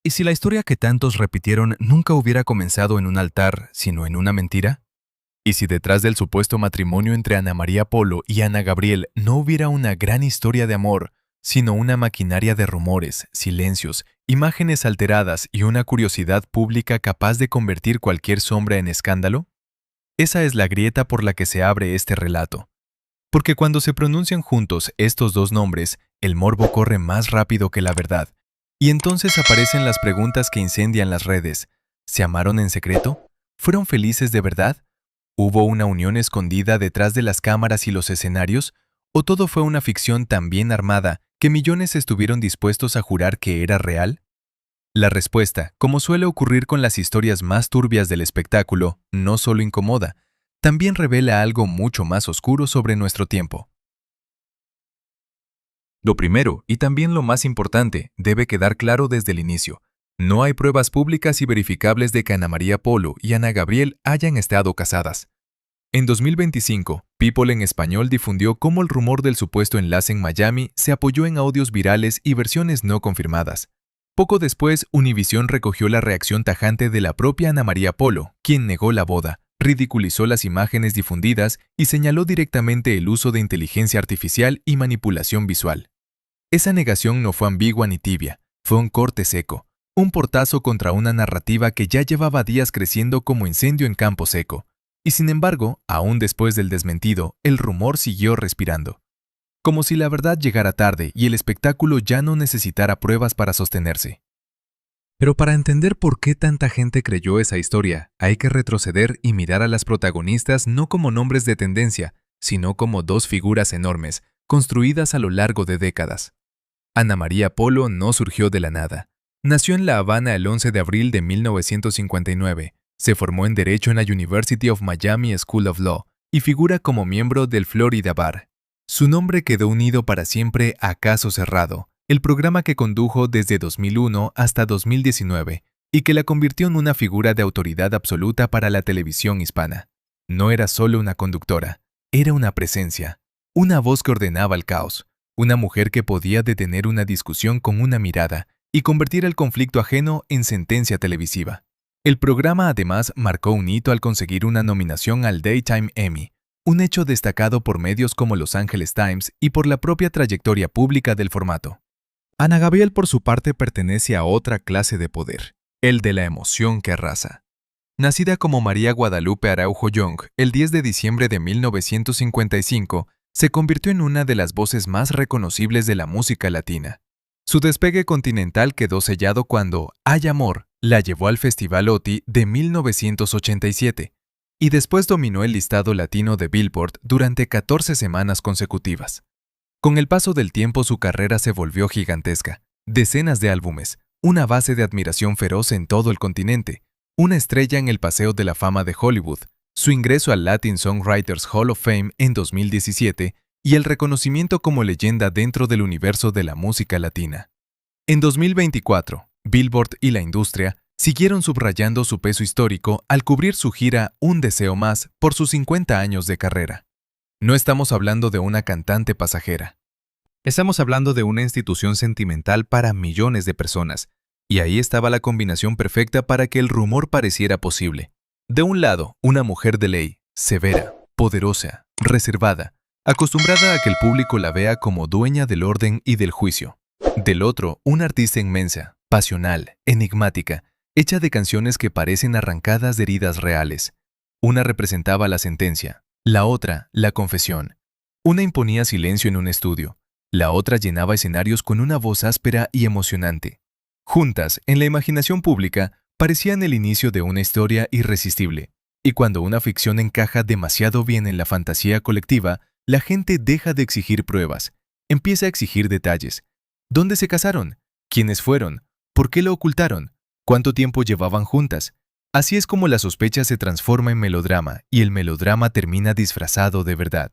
¿Y si la historia que tantos repitieron nunca hubiera comenzado en un altar, sino en una mentira? ¿Y si detrás del supuesto matrimonio entre Ana María Polo y Ana Gabriel no hubiera una gran historia de amor, sino una maquinaria de rumores, silencios, imágenes alteradas y una curiosidad pública capaz de convertir cualquier sombra en escándalo? Esa es la grieta por la que se abre este relato. Porque cuando se pronuncian juntos estos dos nombres, el morbo corre más rápido que la verdad. Y entonces aparecen las preguntas que incendian las redes. ¿Se amaron en secreto? ¿Fueron felices de verdad? ¿Hubo una unión escondida detrás de las cámaras y los escenarios? ¿O todo fue una ficción tan bien armada que millones estuvieron dispuestos a jurar que era real? La respuesta, como suele ocurrir con las historias más turbias del espectáculo, no solo incomoda, también revela algo mucho más oscuro sobre nuestro tiempo. Lo primero, y también lo más importante, debe quedar claro desde el inicio. No hay pruebas públicas y verificables de que Ana María Polo y Ana Gabriel hayan estado casadas. En 2025, People en Español difundió cómo el rumor del supuesto enlace en Miami se apoyó en audios virales y versiones no confirmadas. Poco después, Univisión recogió la reacción tajante de la propia Ana María Polo, quien negó la boda, ridiculizó las imágenes difundidas y señaló directamente el uso de inteligencia artificial y manipulación visual. Esa negación no fue ambigua ni tibia, fue un corte seco, un portazo contra una narrativa que ya llevaba días creciendo como incendio en campo seco. Y sin embargo, aún después del desmentido, el rumor siguió respirando. Como si la verdad llegara tarde y el espectáculo ya no necesitara pruebas para sostenerse. Pero para entender por qué tanta gente creyó esa historia, hay que retroceder y mirar a las protagonistas no como nombres de tendencia, sino como dos figuras enormes, construidas a lo largo de décadas. Ana María Polo no surgió de la nada. Nació en La Habana el 11 de abril de 1959. Se formó en Derecho en la University of Miami School of Law y figura como miembro del Florida Bar. Su nombre quedó unido para siempre a Caso Cerrado, el programa que condujo desde 2001 hasta 2019 y que la convirtió en una figura de autoridad absoluta para la televisión hispana. No era solo una conductora, era una presencia, una voz que ordenaba el caos, una mujer que podía detener una discusión con una mirada y convertir el conflicto ajeno en sentencia televisiva. El programa además marcó un hito al conseguir una nominación al Daytime Emmy, un hecho destacado por medios como Los Angeles Times y por la propia trayectoria pública del formato. Ana Gabriel, por su parte, pertenece a otra clase de poder, el de la emoción que arrasa. Nacida como María Guadalupe Araujo Young el 10 de diciembre de 1955, se convirtió en una de las voces más reconocibles de la música latina. Su despegue continental quedó sellado cuando Hay Amor la llevó al Festival OTI de 1987 y después dominó el listado latino de Billboard durante 14 semanas consecutivas. Con el paso del tiempo su carrera se volvió gigantesca, decenas de álbumes, una base de admiración feroz en todo el continente, una estrella en el Paseo de la Fama de Hollywood, su ingreso al Latin Songwriters Hall of Fame en 2017 y el reconocimiento como leyenda dentro del universo de la música latina. En 2024, Billboard y la industria siguieron subrayando su peso histórico al cubrir su gira Un Deseo Más por sus 50 años de carrera. No estamos hablando de una cantante pasajera. Estamos hablando de una institución sentimental para millones de personas, y ahí estaba la combinación perfecta para que el rumor pareciera posible. De un lado, una mujer de ley, severa, poderosa, reservada, acostumbrada a que el público la vea como dueña del orden y del juicio. Del otro, una artista inmensa, pasional, enigmática, hecha de canciones que parecen arrancadas de heridas reales. Una representaba la sentencia, la otra, la confesión. Una imponía silencio en un estudio, la otra llenaba escenarios con una voz áspera y emocionante. Juntas, en la imaginación pública, parecían el inicio de una historia irresistible. Y cuando una ficción encaja demasiado bien en la fantasía colectiva, la gente deja de exigir pruebas, empieza a exigir detalles. ¿Dónde se casaron? ¿Quiénes fueron? ¿Por qué lo ocultaron? ¿Cuánto tiempo llevaban juntas? Así es como la sospecha se transforma en melodrama y el melodrama termina disfrazado de verdad.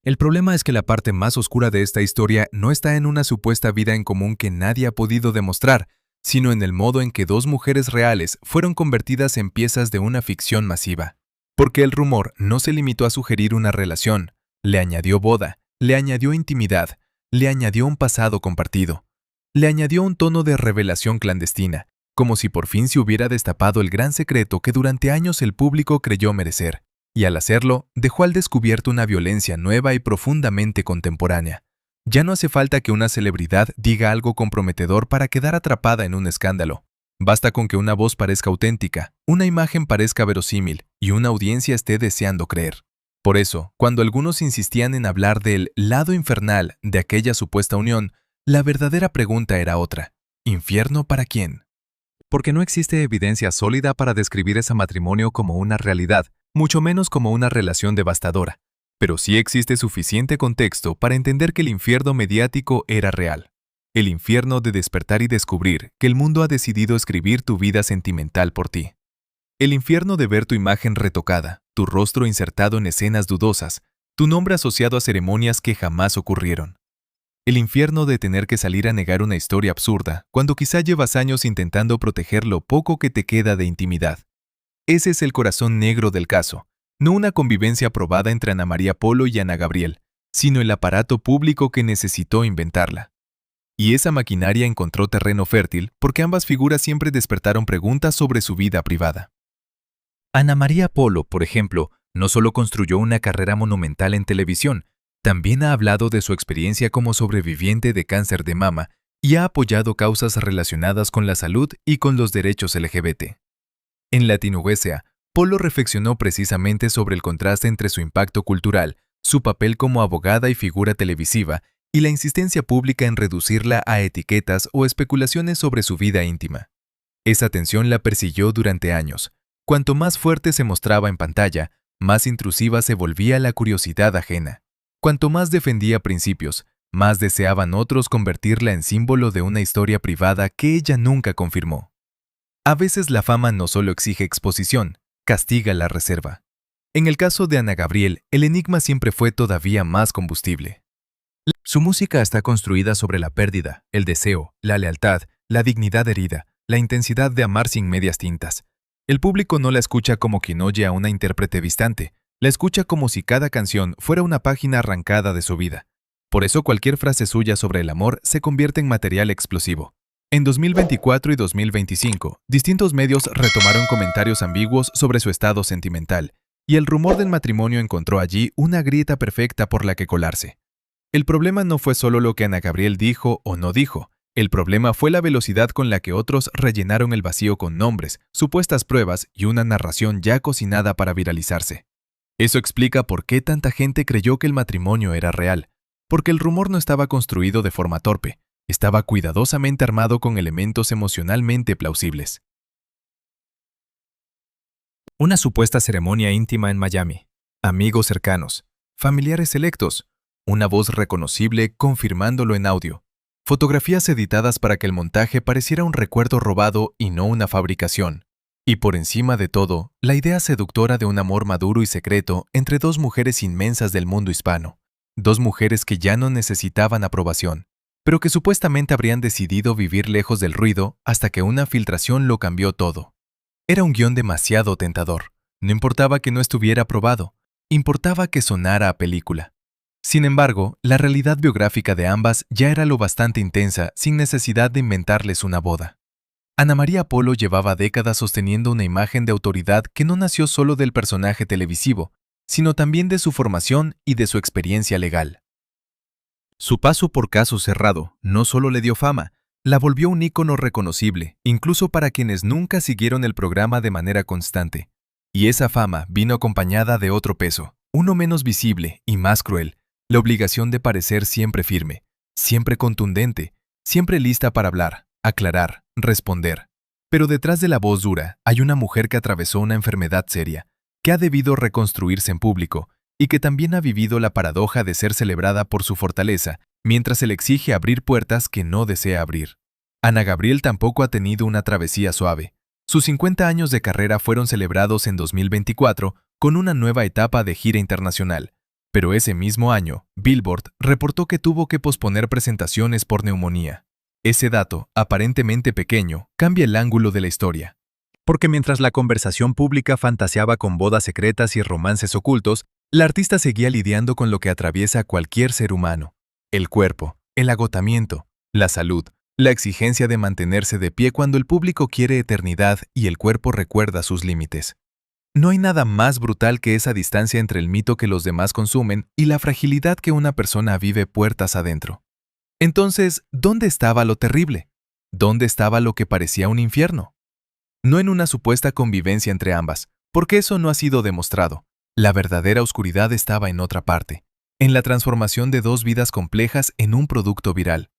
El problema es que la parte más oscura de esta historia no está en una supuesta vida en común que nadie ha podido demostrar, sino en el modo en que dos mujeres reales fueron convertidas en piezas de una ficción masiva. Porque el rumor no se limitó a sugerir una relación, le añadió boda, le añadió intimidad, le añadió un pasado compartido. le añadió un tono de revelación clandestina, como si por fin se hubiera destapado el gran secreto que durante años el público creyó merecer, y al hacerlo, dejó al descubierto una violencia nueva y profundamente contemporánea. Ya no hace falta que una celebridad diga algo comprometedor para quedar atrapada en un escándalo. Basta con que una voz parezca auténtica, una imagen parezca verosímil y una audiencia esté deseando creer. Por eso, cuando algunos insistían en hablar del lado infernal de aquella supuesta unión, la verdadera pregunta era otra: ¿infierno para quién? Porque no existe evidencia sólida para describir ese matrimonio como una realidad, mucho menos como una relación devastadora. Pero sí existe suficiente contexto para entender que el infierno mediático era real. El infierno de despertar y descubrir que el mundo ha decidido escribir tu vida sentimental por ti. El infierno de ver tu imagen retocada, tu rostro insertado en escenas dudosas, tu nombre asociado a ceremonias que jamás ocurrieron. El infierno de tener que salir a negar una historia absurda cuando quizá llevas años intentando proteger lo poco que te queda de intimidad. Ese es el corazón negro del caso, no una convivencia probada entre Ana María Polo y Ana Gabriel, sino el aparato público que necesitó inventarla. Y esa maquinaria encontró terreno fértil porque ambas figuras siempre despertaron preguntas sobre su vida privada. Ana María Polo, por ejemplo, no solo construyó una carrera monumental en televisión, también ha hablado de su experiencia como sobreviviente de cáncer de mama y ha apoyado causas relacionadas con la salud y con los derechos LGBT. En Latinohuesia, Polo reflexionó precisamente sobre el contraste entre su impacto cultural, su papel como abogada y figura televisiva, y la insistencia pública en reducirla a etiquetas o especulaciones sobre su vida íntima. Esa tensión la persiguió durante años. Cuanto más fuerte se mostraba en pantalla, más intrusiva se volvía la curiosidad ajena. Cuanto más defendía principios, más deseaban otros convertirla en símbolo de una historia privada que ella nunca confirmó. A veces la fama no solo exige exposición, castiga la reserva. En el caso de Ana Gabriel, el enigma siempre fue todavía más combustible. Su música está construida sobre la pérdida, el deseo, la lealtad, la dignidad herida, la intensidad de amar sin medias tintas. El público no la escucha como quien oye a una intérprete distante, la escucha como si cada canción fuera una página arrancada de su vida. Por eso cualquier frase suya sobre el amor se convierte en material explosivo. En 2024 y 2025, distintos medios retomaron comentarios ambiguos sobre su estado sentimental, y el rumor del matrimonio encontró allí una grieta perfecta por la que colarse. El problema no fue solo lo que Ana Gabriel dijo o no dijo, el problema fue la velocidad con la que otros rellenaron el vacío con nombres, supuestas pruebas y una narración ya cocinada para viralizarse. Eso explica por qué tanta gente creyó que el matrimonio era real, porque el rumor no estaba construido de forma torpe, estaba cuidadosamente armado con elementos emocionalmente plausibles. Una supuesta ceremonia íntima en Miami, amigos cercanos, familiares selectos, una voz reconocible confirmándolo en audio, fotografías editadas para que el montaje pareciera un recuerdo robado y no una fabricación. Y por encima de todo, la idea seductora de un amor maduro y secreto entre dos mujeres inmensas del mundo hispano, dos mujeres que ya no necesitaban aprobación, pero que supuestamente habrían decidido vivir lejos del ruido hasta que una filtración lo cambió todo. Era un guión demasiado tentador. No importaba que no estuviera aprobado, importaba que sonara a película. Sin embargo, la realidad biográfica de ambas ya era lo bastante intensa sin necesidad de inventarles una boda. Ana María Polo llevaba décadas sosteniendo una imagen de autoridad que no nació solo del personaje televisivo, sino también de su formación y de su experiencia legal. Su paso por Caso Cerrado no solo le dio fama, la volvió un ícono reconocible, incluso para quienes nunca siguieron el programa de manera constante. Y esa fama vino acompañada de otro peso, uno menos visible y más cruel, la obligación de parecer siempre firme, siempre contundente, siempre lista para hablar, aclarar, responder. Pero detrás de la voz dura hay una mujer que atravesó una enfermedad seria, que ha debido reconstruirse en público y que también ha vivido la paradoja de ser celebrada por su fortaleza, mientras se le exige abrir puertas que no desea abrir. Ana Gabriel tampoco ha tenido una travesía suave. Sus 50 años de carrera fueron celebrados en 2024 con una nueva etapa de gira internacional. Pero ese mismo año, Billboard reportó que tuvo que posponer presentaciones por neumonía. Ese dato, aparentemente pequeño, cambia el ángulo de la historia. Porque mientras la conversación pública fantaseaba con bodas secretas y romances ocultos, la artista seguía lidiando con lo que atraviesa cualquier ser humano: el cuerpo, el agotamiento, la salud, La exigencia de mantenerse de pie cuando el público quiere eternidad y el cuerpo recuerda sus límites. No hay nada más brutal que esa distancia entre el mito que los demás consumen y la fragilidad que una persona vive puertas adentro. Entonces, ¿dónde estaba lo terrible? ¿Dónde estaba lo que parecía un infierno? No en una supuesta convivencia entre ambas, porque eso no ha sido demostrado. La verdadera oscuridad estaba en otra parte, en la transformación de dos vidas complejas en un producto viral,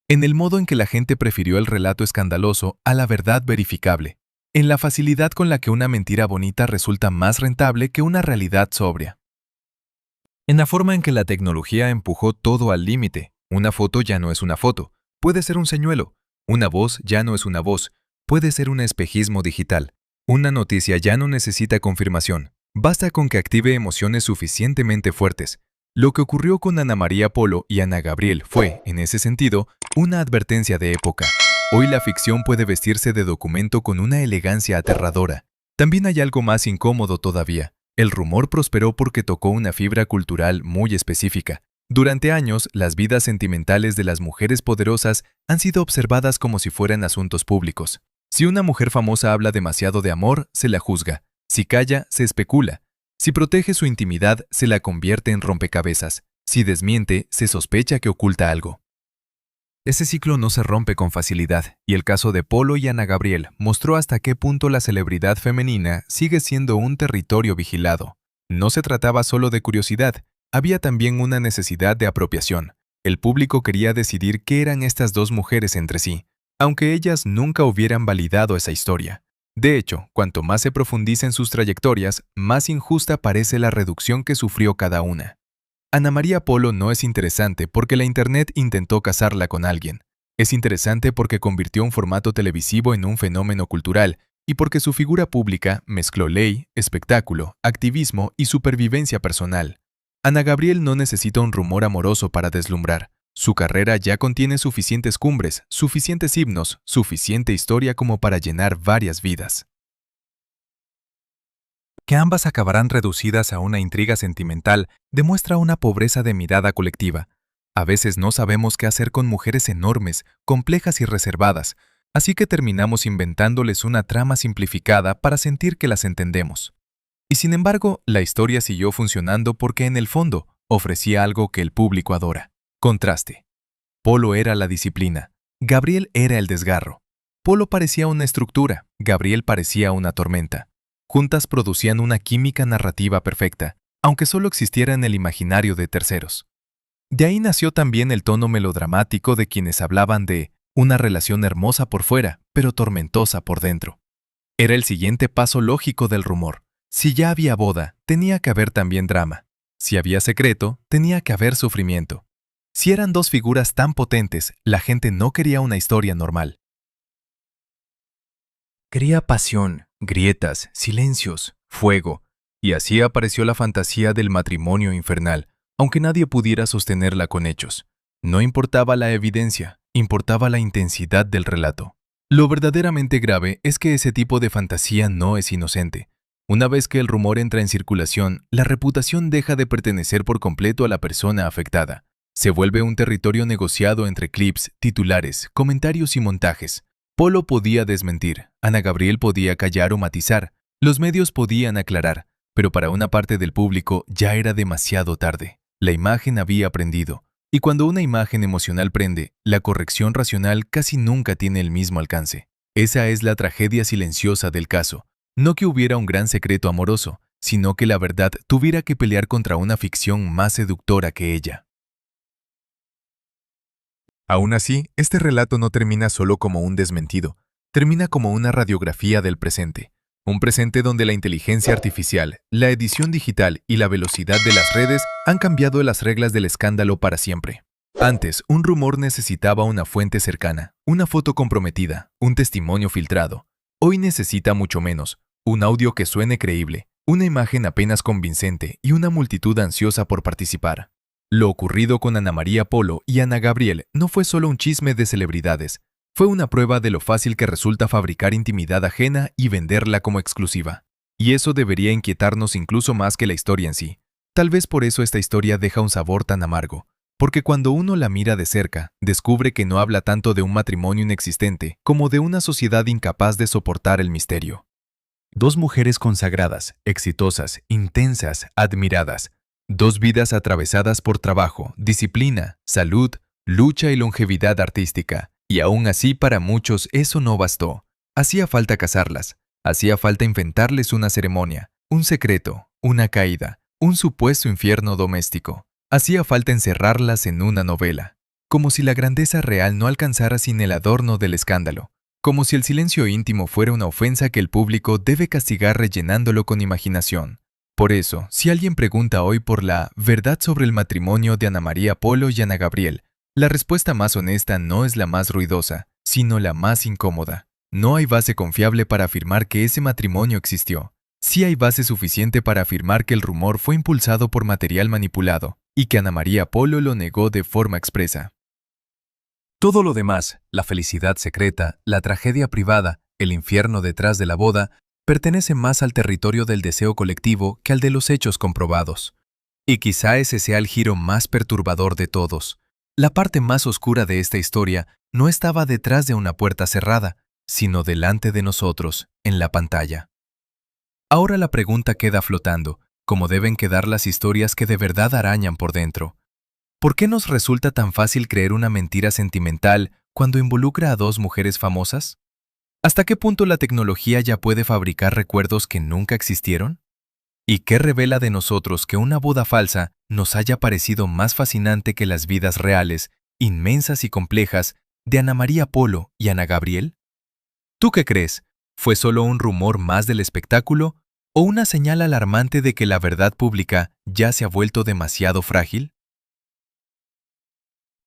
en el modo en que la gente prefirió el relato escandaloso a la verdad verificable, en la facilidad con la que una mentira bonita resulta más rentable que una realidad sobria. En la forma en que la tecnología empujó todo al límite. Una foto ya no es una foto, puede ser un señuelo. Una voz ya no es una voz, puede ser un espejismo digital. Una noticia ya no necesita confirmación, basta con que active emociones suficientemente fuertes. Lo que ocurrió con Ana María Polo y Ana Gabriel fue, en ese sentido, una advertencia de época. Hoy la ficción puede vestirse de documento con una elegancia aterradora. También hay algo más incómodo todavía. El rumor prosperó porque tocó una fibra cultural muy específica. Durante años, las vidas sentimentales de las mujeres poderosas han sido observadas como si fueran asuntos públicos. Si una mujer famosa habla demasiado de amor, se la juzga. Si calla, se especula. Si protege su intimidad, se la convierte en rompecabezas. Si desmiente, se sospecha que oculta algo. Ese ciclo no se rompe con facilidad, y el caso de Polo y Ana Gabriel mostró hasta qué punto la celebridad femenina sigue siendo un territorio vigilado. No se trataba solo de curiosidad, había también una necesidad de apropiación. El público quería decidir qué eran estas dos mujeres entre sí, aunque ellas nunca hubieran validado esa historia. De hecho, cuanto más se profundiza en sus trayectorias, más injusta parece la reducción que sufrió cada una. Ana María Polo no es interesante porque la Internet intentó casarla con alguien. Es interesante porque convirtió un formato televisivo en un fenómeno cultural y porque su figura pública mezcló ley, espectáculo, activismo y supervivencia personal. Ana Gabriel no necesita un rumor amoroso para deslumbrar. Su carrera ya contiene suficientes cumbres, suficientes himnos, suficiente historia como para llenar varias vidas. Que ambas acabarán reducidas a una intriga sentimental demuestra una pobreza de mirada colectiva. A veces no sabemos qué hacer con mujeres enormes, complejas y reservadas, así que terminamos inventándoles una trama simplificada para sentir que las entendemos. Y sin embargo, la historia siguió funcionando porque en el fondo ofrecía algo que el público adora: contraste. Polo era la disciplina, Gabriel era el desgarro. Polo parecía una estructura, Gabriel parecía una tormenta. Juntas producían una química narrativa perfecta, aunque solo existiera en el imaginario de terceros. De ahí nació también el tono melodramático de quienes hablaban de una relación hermosa por fuera, pero tormentosa por dentro. Era el siguiente paso lógico del rumor. Si ya había boda, tenía que haber también drama. Si había secreto, tenía que haber sufrimiento. Si eran dos figuras tan potentes, la gente no quería una historia normal. Quería pasión, grietas, silencios, fuego, y así apareció la fantasía del matrimonio infernal, aunque nadie pudiera sostenerla con hechos. No importaba la evidencia, importaba la intensidad del relato. Lo verdaderamente grave es que ese tipo de fantasía no es inocente. Una vez que el rumor entra en circulación, la reputación deja de pertenecer por completo a la persona afectada. Se vuelve un territorio negociado entre clips, titulares, comentarios y montajes. Polo podía desmentir, Ana Gabriel podía callar o matizar, los medios podían aclarar, pero para una parte del público ya era demasiado tarde. La imagen había prendido, y cuando una imagen emocional prende, la corrección racional casi nunca tiene el mismo alcance. Esa es la tragedia silenciosa del caso. No que hubiera un gran secreto amoroso, sino que la verdad tuviera que pelear contra una ficción más seductora que ella. Aún así, este relato no termina solo como un desmentido, termina como una radiografía del presente. Un presente donde la inteligencia artificial, la edición digital y la velocidad de las redes han cambiado las reglas del escándalo para siempre. Antes, un rumor necesitaba una fuente cercana, una foto comprometida, un testimonio filtrado. Hoy necesita mucho menos, un audio que suene creíble, una imagen apenas convincente y una multitud ansiosa por participar. Lo ocurrido con Ana María Polo y Ana Gabriel no fue solo un chisme de celebridades, fue una prueba de lo fácil que resulta fabricar intimidad ajena y venderla como exclusiva. Y eso debería inquietarnos incluso más que la historia en sí. Tal vez por eso esta historia deja un sabor tan amargo, Porque cuando uno la mira de cerca, descubre que no habla tanto de un matrimonio inexistente como de una sociedad incapaz de soportar el misterio. Dos mujeres consagradas, exitosas, intensas, admiradas. Dos vidas atravesadas por trabajo, disciplina, salud, lucha y longevidad artística. Y aún así para muchos eso no bastó. Hacía falta casarlas. Hacía falta inventarles una ceremonia, un secreto, una caída, un supuesto infierno doméstico. Hacía falta encerrarlas en una novela. Como si la grandeza real no alcanzara sin el adorno del escándalo. Como si el silencio íntimo fuera una ofensa que el público debe castigar rellenándolo con imaginación. Por eso, si alguien pregunta hoy por la verdad sobre el matrimonio de Ana María Polo y Ana Gabriel, la respuesta más honesta no es la más ruidosa, sino la más incómoda. No hay base confiable para afirmar que ese matrimonio existió. Sí hay base suficiente para afirmar que el rumor fue impulsado por material manipulado y que Ana María Polo lo negó de forma expresa. Todo lo demás, la felicidad secreta, la tragedia privada, el infierno detrás de la boda, pertenece más al territorio del deseo colectivo que al de los hechos comprobados. Y quizá ese sea el giro más perturbador de todos. La parte más oscura de esta historia no estaba detrás de una puerta cerrada, sino delante de nosotros, en la pantalla. Ahora la pregunta queda flotando, como deben quedar las historias que de verdad arañan por dentro. ¿Por qué nos resulta tan fácil creer una mentira sentimental cuando involucra a dos mujeres famosas? ¿Hasta qué punto la tecnología ya puede fabricar recuerdos que nunca existieron? ¿Y qué revela de nosotros que una boda falsa nos haya parecido más fascinante que las vidas reales, inmensas y complejas, de Ana María Polo y Ana Gabriel? ¿Tú qué crees? ¿Fue solo un rumor más del espectáculo o una señal alarmante de que la verdad pública ya se ha vuelto demasiado frágil?